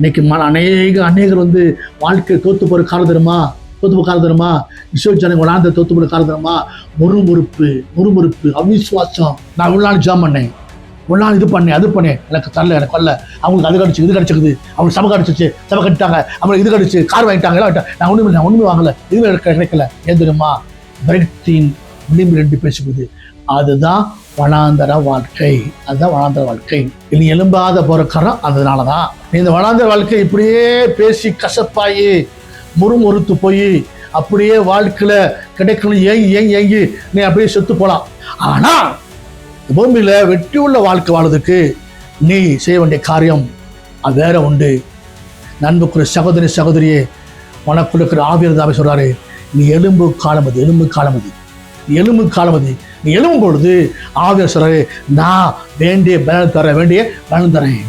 இன்னைக்கு அநேகர் வந்து வாழ்க்கை தோத்து போகிற காரணம் தருமா விஸ்வஜனங்க வளாந்த தோத்து போகிற காரணம் தருமா? முறுமுறுப்பு அவிசுவாசம். நான் இவ்வளோ நாள் ஜாம் பண்ணேன், இவ்வளோ நாள் இது பண்ணேன் அது பண்ணேன், எனக்கு தரல, எனக்கு வரல, அவங்களுக்கு அது கிடச்சி இது கிடச்சிக்குது, அவங்களுக்கு சபை கிடச்சிச்சு, சபை கட்டிட்டாங்க, அவங்களுக்கு இது கிடச்சி கார் வாங்கிட்டாங்க, எல்லாம் நான் ஒன்றுமே வாங்கலை, இதுவே கிடைக்கல. ஏன் தெரியுமா? விரக்தியின் விளிம்பு 2 பேசுகிறது. அதுதான் வனாந்தர வாழ்க்கை. அதுதான் வனாந்தர வாழ்க்கை. இனி எலும்பாத போற காரணம் அதனாலதான். நீ இந்த வனாந்தர வாழ்க்கை இப்படியே பேசி கசப்பாயி முறுமுறுத்து போய் அப்படியே வாழ்க்கையில கிடைக்கணும் ஏங்கி நீ அப்படியே செத்து போலாம். ஆனா பூமியில வெற்றி உள்ள வாழ்க்கை வாழ்றதுக்கு நீ செய்ய வேண்டிய காரியம் அது வேற உண்டு. நண்புக்குரிய சகோதரியே, உனக்குள்ள இருக்கிற ஆவியர்தாவே சொல்றாரு, நீ எலும்பு காலமதி. நீ எழும்பும் பொழுது ஆவியர் சொல்றாரு, நான் வேண்டிய பலன் தரேன்.